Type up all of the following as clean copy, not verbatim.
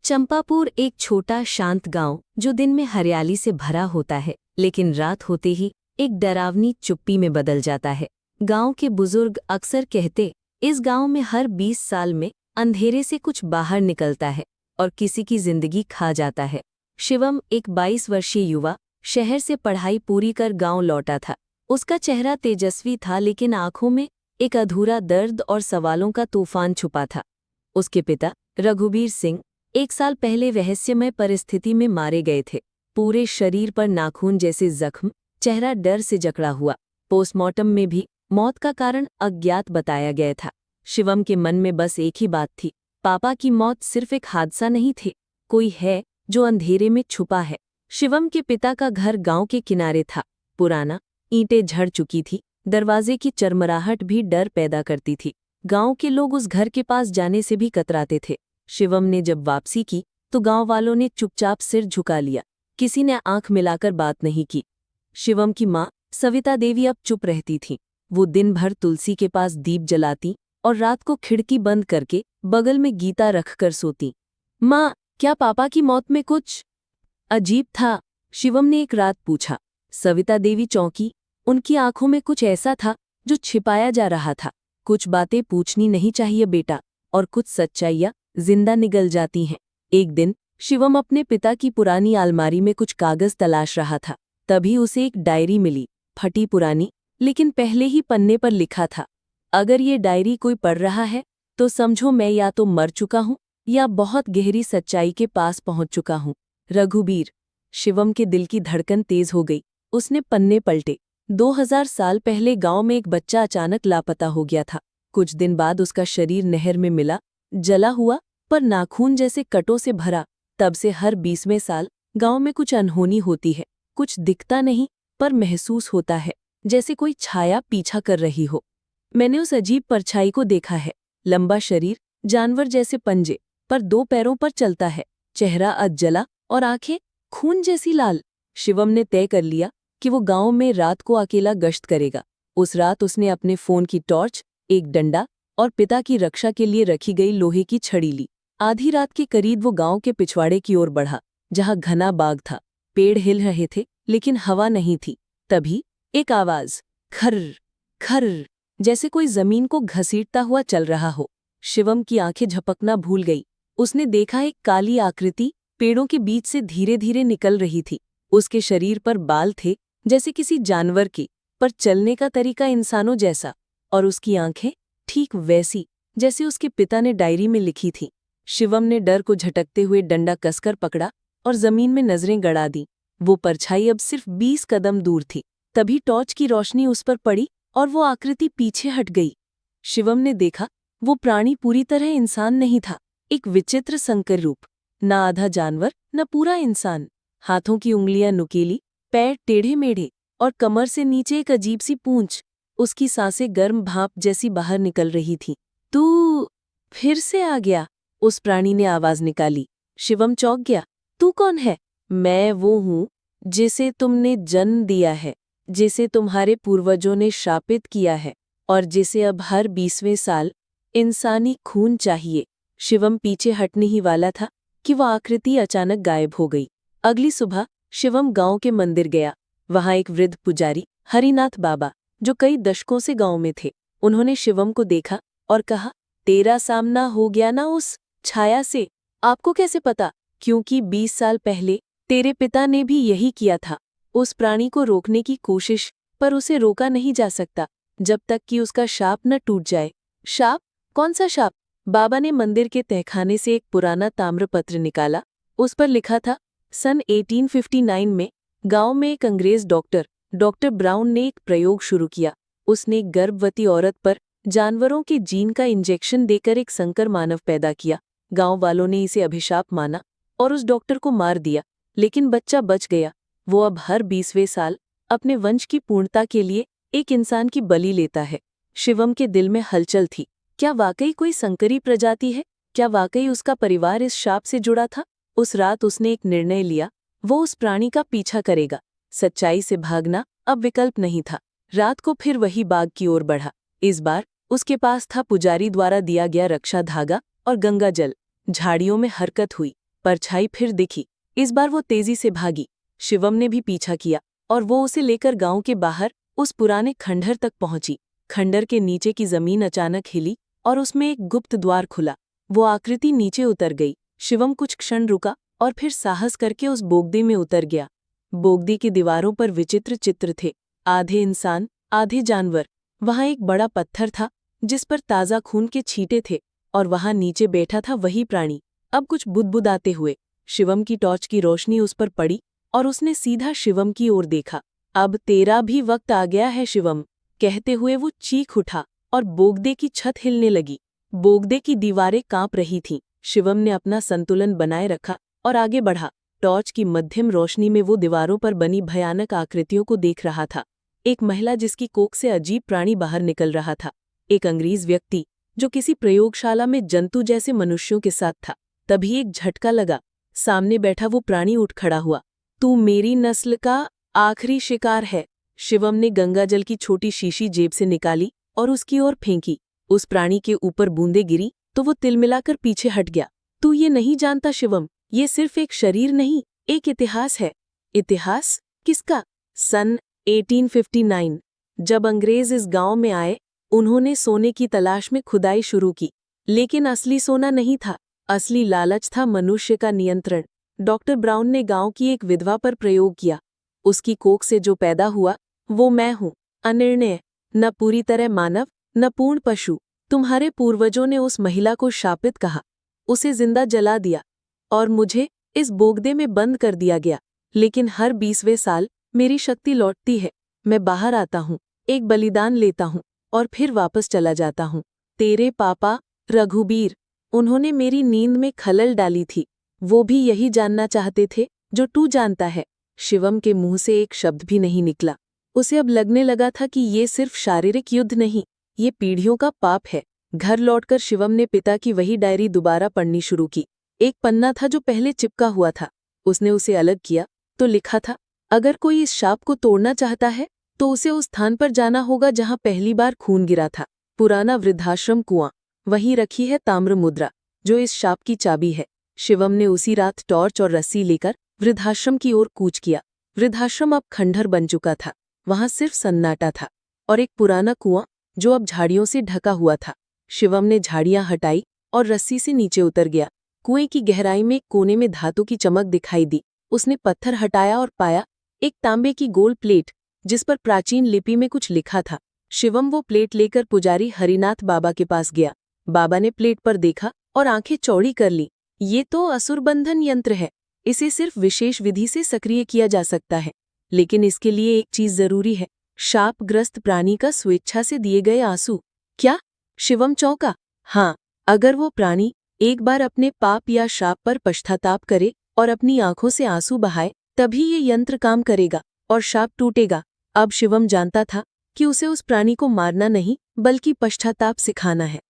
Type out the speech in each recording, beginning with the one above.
चंपापुर एक छोटा शांत गांव जो दिन में हरियाली से भरा होता है, लेकिन रात होते ही एक डरावनी चुप्पी में बदल जाता है। गांव के बुजुर्ग अक्सर कहते, इस गांव में हर 20 साल में अंधेरे से कुछ बाहर निकलता है और किसी की जिंदगी खा जाता है। शिवम, एक 22 वर्षीय युवा, शहर से पढ़ाई पूरी कर गांव लौटा था। उसका चेहरा तेजस्वी था, लेकिन आंखों में एक अधूरा दर्द और सवालों का तूफान छुपा था। उसके पिता रघुबीर सिंह 1 साल पहले रहस्यमय परिस्थिति में मारे गए थे। पूरे शरीर पर नाखून जैसे जख्म, चेहरा डर से जकड़ा हुआ। पोस्टमार्टम में भी मौत का कारण अज्ञात बताया गया था। शिवम के मन में बस एक ही बात थी, पापा की मौत सिर्फ एक हादसा नहीं थी, कोई है जो अंधेरे में छुपा है। शिवम के पिता का घर गांव के किनारे था, पुराना, ईंटें झड़ चुकी थी, दरवाजे की चरमराहट भी डर पैदा करती थी। गांव के लोग उस घर के पास जाने से भी कतराते थे। शिवम ने जब वापसी की तो गांव वालों ने चुपचाप सिर झुका लिया, किसी ने आंख मिलाकर बात नहीं की। शिवम की माँ सविता देवी अब चुप रहती थीं। वो दिन भर तुलसी के पास दीप जलाती और रात को खिड़की बंद करके बगल में गीता रखकर सोती। माँ, क्या पापा की मौत में कुछ अजीब था? शिवम ने एक रात पूछा। सविता देवी चौंकी। उनकी आंखों में कुछ ऐसा था जो छिपाया जा रहा था। कुछ बातें पूछनी नहीं चाहिए बेटा, और कुछ सच्चाइयाँ जिंदा निगल जाती हैं। एक दिन शिवम अपने पिता की पुरानी अलमारी में कुछ कागज तलाश रहा था। तभी उसे एक डायरी मिली, फटी पुरानी, लेकिन पहले ही पन्ने पर लिखा था, अगर ये डायरी कोई पढ़ रहा है तो समझो मैं या तो मर चुका हूँ या बहुत गहरी सच्चाई के पास पहुंच चुका हूँ। रघुबीर। शिवम के दिल की धड़कन तेज हो गई। उसने पन्ने पलटे। 2000 साल पहले गांव में एक बच्चा अचानक लापता हो गया था। कुछ दिन बाद उसका शरीर नहर में मिला, जला हुआ पर नाखून जैसे कटों से भरा। तब से हर 20वें साल गांव में कुछ अनहोनी होती है। कुछ दिखता नहीं पर महसूस होता है, जैसे कोई छाया पीछा कर रही हो। मैंने उस अजीब परछाई को देखा है। लंबा शरीर, जानवर जैसे पंजे, पर 2 पैरों पर चलता है। चेहरा अधजला और आंखें खून जैसी लाल। शिवम ने तय कर लिया कि वो गांव में रात को अकेला गश्त करेगा। उस रात उसने अपने फोन की टॉर्च, एक डंडा और पिता की रक्षा के लिए रखी गई लोहे की छड़ी ली। आधी रात के करीब वो गांव के पिछवाड़े की ओर बढ़ा, जहां घना बाग था। पेड़ हिल रहे थे, लेकिन हवा नहीं थी। तभी एक आवाज, खर्र खर्र, जैसे कोई जमीन को घसीटता हुआ चल रहा हो। शिवम की आंखें झपकना भूल गई। उसने देखा एक काली आकृति पेड़ों के बीच से धीरे धीरे निकल रही थी। उसके शरीर पर बाल थे जैसे किसी जानवर के, पर चलने का तरीका इंसानों जैसा। और उसकी आंखें ठीक वैसी जैसे उसके पिता ने डायरी में लिखी थी। शिवम ने डर को झटकते हुए डंडा कसकर पकड़ा और जमीन में नजरें गड़ा दी। वो परछाई अब सिर्फ 20 कदम दूर थी। तभी टॉर्च की रोशनी उस पर पड़ी और वो आकृति पीछे हट गई। शिवम ने देखा, वो प्राणी पूरी तरह इंसान नहीं था, एक विचित्र संकर रूप। न आधा जानवर, न पूरा इंसान। हाथों की उंगलियां नुकीली, पैर टेढ़े मेढ़े और कमर से नीचे एक अजीब सी पूंछ। उसकी सांसें गर्म भाप जैसी बाहर निकल रही थी। तू फिर से आ गया? उस प्राणी ने आवाज निकाली। शिवम चौंक गया। तू कौन है? मैं वो हूँ जिसे तुमने जन्म दिया है, जिसे तुम्हारे पूर्वजों ने शापित किया है, और जिसे अब हर 20वें साल इंसानी खून चाहिए। शिवम पीछे हटने ही वाला था कि वह आकृति अचानक गायब हो गई। अगली सुबह शिवम गांव के मंदिर गया। वहां एक वृद्ध पुजारी, हरिनाथ बाबा, जो कई दशकों से गांव में थे, उन्होंने शिवम को देखा और कहा, तेरा सामना हो गया ना उस छाया से? आपको कैसे पता? क्योंकि 20 साल पहले तेरे पिता ने भी यही किया था, उस प्राणी को रोकने की कोशिश, पर उसे रोका नहीं जा सकता जब तक कि उसका शाप न टूट जाए। शाप? कौन सा शाप? बाबा ने मंदिर के तहखाने से एक पुराना ताम्रपत्र निकाला। उस पर लिखा था, सन 1859 में गांव में एक अंग्रेज डॉक्टर ब्राउन ने एक प्रयोग शुरू किया। उसने एक गर्भवती औरत पर जानवरों के जीन का इंजेक्शन देकर एक संकर मानव पैदा किया। गांव वालों ने इसे अभिशाप माना और उस डॉक्टर को मार दिया, लेकिन बच्चा बच गया। वो अब हर 20वें साल अपने वंश की पूर्णता के लिए एक इंसान की बलि लेता है। शिवम के दिल में हलचल थी। क्या वाकई कोई संकरी प्रजाति है? क्या वाकई उसका परिवार इस शाप से जुड़ा था? उस रात उसने एक निर्णय लिया, वो उस प्राणी का पीछा करेगा। सच्चाई से भागना अब विकल्प नहीं था। रात को फिर वही बाग की ओर बढ़ा। इस बार उसके पास था पुजारी द्वारा दिया गया रक्षा धागा और गंगा जल। झाड़ियों में हरकत हुई। परछाई फिर दिखी। इस बार वो तेजी से भागी। शिवम ने भी पीछा किया और वो उसे लेकर गांव के बाहर उस पुराने खंडहर तक पहुंची। खंडहर के नीचे की जमीन अचानक हिली और उसमें एक गुप्त द्वार खुला। वो आकृति नीचे उतर गई। शिवम कुछ क्षण रुका और फिर साहस करके उस बोगदे में उतर गया। बोगदी की दीवारों पर विचित्र चित्र थे, आधे इंसान आधे जानवर। वहां एक बड़ा पत्थर था जिस पर ताज़ा खून के छींटे थे और वहां नीचे बैठा था वही प्राणी, अब कुछ बुदबुदाते हुए। शिवम की टॉर्च की रोशनी उस पर पड़ी और उसने सीधा शिवम की ओर देखा। अब तेरा भी वक्त आ गया है शिवम, कहते हुए वो चीख उठा और बोगदे की छत हिलने लगी। बोगदे की दीवारें कांप रही थीं। शिवम ने अपना संतुलन बनाए रखा और आगे बढ़ा। टॉर्च की मध्यम रोशनी में वो दीवारों पर बनी भयानक आकृतियों को देख रहा था। एक महिला जिसकी कोख से अजीब प्राणी बाहर निकल रहा था, एक अंग्रेज व्यक्ति जो किसी प्रयोगशाला में जंतु जैसे मनुष्यों के साथ था। तभी एक झटका लगा। सामने बैठा वो प्राणी उठ खड़ा हुआ। तू मेरी नस्ल का आखिरी शिकार है। शिवम ने गंगाजल की छोटी शीशी जेब से निकाली और उसकी ओर फेंकी। उस प्राणी के ऊपर बूंदें गिरी तो वो तिलमिलाकर पीछे हट गया। तू ये नहीं जानता शिवम, ये सिर्फ एक शरीर नहीं, एक इतिहास है। इतिहास? किसका? सन 1859 जब अंग्रेज इस गांव में आए, उन्होंने सोने की तलाश में खुदाई शुरू की। लेकिन असली सोना नहीं था, असली लालच था मनुष्य का नियंत्रण। डॉक्टर ब्राउन ने गांव की एक विधवा पर प्रयोग किया। उसकी कोख से जो पैदा हुआ वो मैं हूं, अनिर्णय, न पूरी तरह मानव न पूर्ण पशु। तुम्हारे पूर्वजों ने उस महिला को शापित कहा, उसे जिंदा जला दिया और मुझे इस बोगदे में बंद कर दिया गया। लेकिन हर 20वें साल मेरी शक्ति लौटती है। मैं बाहर आता हूँ, एक बलिदान लेता हूँ और फिर वापस चला जाता हूँ। तेरे पापा रघुबीर, उन्होंने मेरी नींद में खलल डाली थी। वो भी यही जानना चाहते थे जो तू जानता है। शिवम के मुंह से एक शब्द भी नहीं निकला। उसे अब लगने लगा था कि ये सिर्फ शारीरिक युद्ध नहीं, ये पीढ़ियों का पाप है। घर लौटकर शिवम ने पिता की वही डायरी दोबारा पढ़नी शुरू की। एक पन्ना था जो पहले चिपका हुआ था। उसने उसे अलग किया तो लिखा था, अगर कोई इस शाप को तोड़ना चाहता है तो उसे उस स्थान पर जाना होगा जहां पहली बार खून गिरा था। पुराना वृद्धाश्रम कुआं, वहीं रखी है ताम्र मुद्रा जो इस शाप की चाबी है। शिवम ने उसी रात टॉर्च और रस्सी लेकर वृद्धाश्रम की ओर कूच किया। वृद्धाश्रम अब खंडहर बन चुका था। वहां सिर्फ सन्नाटा था और एक पुराना कुआं जो अब झाड़ियों से ढका हुआ था। शिवम ने झाड़ियां हटाई और रस्सी से नीचे उतर गया। कुएं की गहराई में एक कोने में धातु की चमक दिखाई दी। उसने पत्थर हटाया और पाया एक तांबे की गोल प्लेट जिस पर प्राचीन लिपि में कुछ लिखा था। शिवम वो प्लेट लेकर पुजारी हरिनाथ बाबा के पास गया। बाबा ने प्लेट पर देखा और आंखें चौड़ी कर ली। ये तो असुरबंधन यंत्र है, इसे सिर्फ विशेष विधि से सक्रिय किया जा सकता है। लेकिन इसके लिए एक चीज जरूरी है, शापग्रस्त प्राणी का स्वेच्छा से दिए गए आंसू। क्या? शिवम चौंका। हाँ, अगर वो प्राणी एक बार अपने पाप या शाप पर पश्चाताप करे और अपनी आंखों से आंसू बहाए, तभी ये यंत्र काम करेगा और शाप टूटेगा। अब शिवम जानता था कि उसे उस प्राणी को मारना नहीं बल्कि पश्चाताप सिखाना है।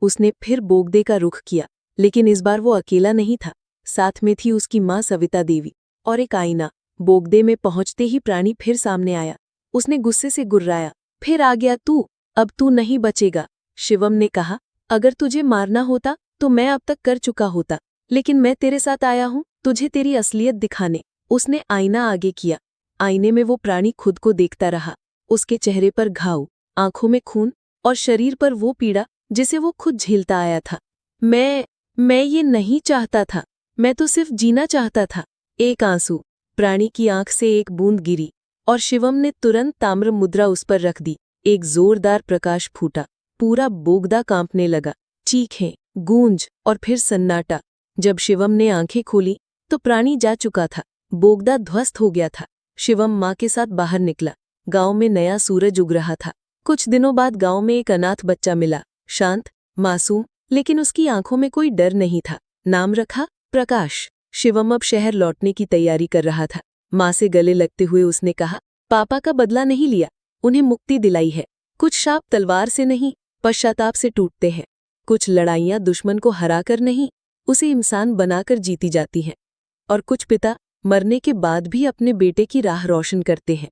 उसने फिर बोगदे का रुख किया, लेकिन इस बार वो अकेला नहीं था। साथ में थी उसकी माँ सविता देवी और एक आईना। बोगदे में पहुंचते ही प्राणी फिर सामने आया। उसने गुस्से से गुर्राया, फिर आ गया तू, अब तू नहीं बचेगा। शिवम ने कहा, अगर तुझे मारना होता तो मैं अब तक कर चुका होता, लेकिन मैं तेरे साथ आया हूं तुझे तेरी असलियत दिखाने। उसने आईना आगे किया। आईने में वो प्राणी खुद को देखता रहा। उसके चेहरे पर घाव, आंखों में खून और शरीर पर वो पीड़ा जिसे वो खुद झेलता आया था। मैं ये नहीं चाहता था, मैं तो सिर्फ जीना चाहता था। एक आंसू, प्राणी की आंख से एक बूंद गिरी और शिवम ने तुरंत ताम्र मुद्रा उस पर रख दी। एक जोरदार प्रकाश फूटा, पूरा बोगदा कांपने लगा। चीखें, गूंज और फिर सन्नाटा। जब शिवम ने आंखें खोली तो प्राणी जा चुका था। बोगदा ध्वस्त हो गया था। शिवम माँ के साथ बाहर निकला। गांव में नया सूरज उग रहा था। कुछ दिनों बाद गांव में एक अनाथ बच्चा मिला, शांत, मासूम, लेकिन उसकी आंखों में कोई डर नहीं था। नाम रखा प्रकाश। शिवम अब शहर लौटने की तैयारी कर रहा था। माँ से गले लगते हुए उसने कहा, पापा का बदला नहीं लिया, उन्हें मुक्ति दिलाई है। कुछ शाप तलवार से नहीं, पश्चाताप से टूटते हैं। कुछ लड़ाइयाँ दुश्मन को हराकर नहीं, उसे इंसान बनाकर जीती जाती हैं। और कुछ पिता मरने के बाद भी अपने बेटे की राह रोशन करते हैं।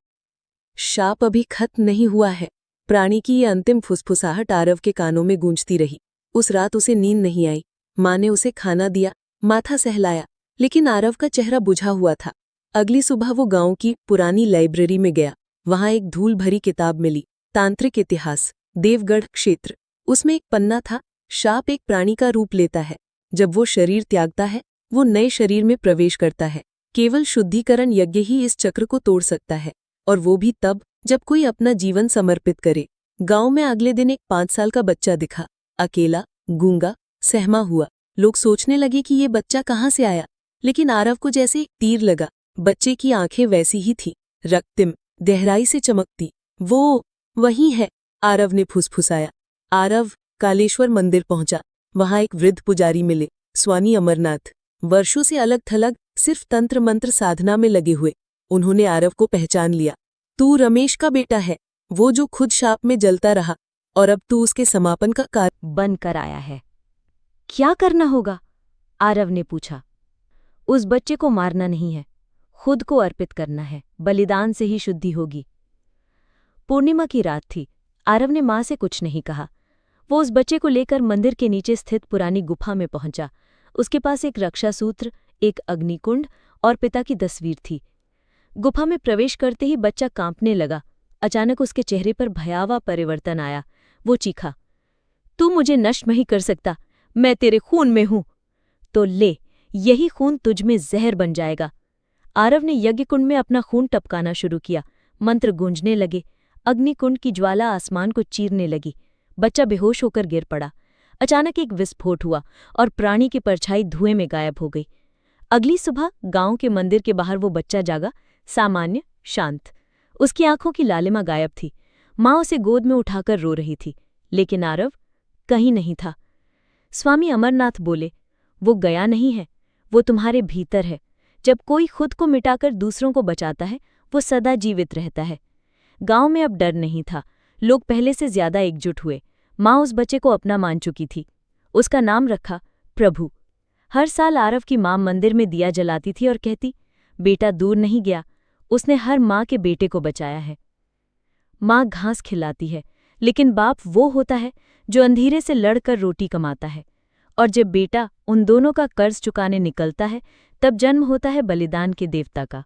शाप अभी खत्म नहीं हुआ है। प्राणी की ये अंतिम फुसफुसाहट आरव के कानों में गूंजती रही। उस रात उसे नींद नहीं आई। माँ ने उसे खाना दिया, माथा सहलाया, लेकिन आरव का चेहरा बुझा हुआ था। अगली सुबह वो गांव की पुरानी लाइब्रेरी में गया। वहां एक धूल भरी किताब मिली, तांत्रिक इतिहास, देवगढ़ क्षेत्र। उसमें एक पन्ना था, शाप एक प्राणी का रूप लेता है। जब वो शरीर त्यागता है, वो नए शरीर में प्रवेश करता है। केवल शुद्धिकरण यज्ञ ही इस चक्र को तोड़ सकता है, और वो भी तब जब कोई अपना जीवन समर्पित करे। गांव में अगले दिन एक 5 साल का बच्चा दिखा, अकेला, गूंगा, सहमा हुआ। लोग सोचने लगे कि ये बच्चा कहाँ से आया, लेकिन आरव को जैसे एक तीर लगा। बच्चे की आंखें वैसी ही थी, रक्तिम, गहराई से चमकती। वो वही है, आरव ने फुसफुसाया। आरव कालेश्वर मंदिर पहुंचा। वहां एक वृद्ध पुजारी मिले, स्वामी अमरनाथ, वर्षों से अलग थलग, सिर्फ तंत्र मंत्र साधना में लगे हुए। उन्होंने आरव को पहचान लिया। तू रमेश का बेटा है, वो जो खुद शाप में जलता रहा, और अब तू उसके समापन का कार्य बनकर आया है। क्या करना होगा? आरव ने पूछा। उस बच्चे को मारना नहीं है, खुद को अर्पित करना है। बलिदान से ही शुद्धि होगी। पूर्णिमा की रात थी। आरव ने मां से कुछ नहीं कहा। वो उस बच्चे को लेकर मंदिर के नीचे स्थित पुरानी गुफा में पहुंचा। उसके पास एक रक्षा सूत्र, एक अग्निकुंड और पिता की तस्वीर थी। गुफा में प्रवेश करते ही बच्चा कांपने लगा। अचानक उसके चेहरे पर भयावह परिवर्तन आया। वो चीखा, तू मुझे नष्ट नहीं कर सकता, मैं तेरे खून में हूं। तो ले, यही खून तुझ में जहर बन जाएगा। आरव ने यज्ञकुंड में अपना खून टपकाना शुरू किया। मंत्र गूंजने लगे। अग्निकुंड की ज्वाला आसमान को चीरने लगी। बच्चा बेहोश होकर गिर पड़ा। अचानक एक विस्फोट हुआ और प्राणी की परछाई धुएं में गायब हो गई। अगली सुबह गांव के मंदिर के बाहर वो बच्चा जागा, सामान्य, शांत। उसकी आंखों की लालिमा गायब थी। मां उसे गोद में उठाकर रो रही थी, लेकिन आरव कहीं नहीं था। स्वामी अमरनाथ बोले, वो गया नहीं है, वो तुम्हारे भीतर है। जब कोई खुद को मिटाकर दूसरों को बचाता है, वो सदा जीवित रहता है। गांव में अब डर नहीं था। लोग पहले से ज्यादा एकजुट हुए। मां उस बच्चे को अपना मान चुकी थी। उसका नाम रखा प्रभु। हर साल आरव की मां मंदिर में दिया जलाती थी और कहती, बेटा दूर नहीं गया, उसने हर मां के बेटे को बचाया है। मां घास खिलाती है, लेकिन बाप वो होता है जो अंधेरे से लड़कर रोटी कमाता है। और जब बेटा उन दोनों का कर्ज चुकाने निकलता है, तब जन्म होता है बलिदान के देवता का।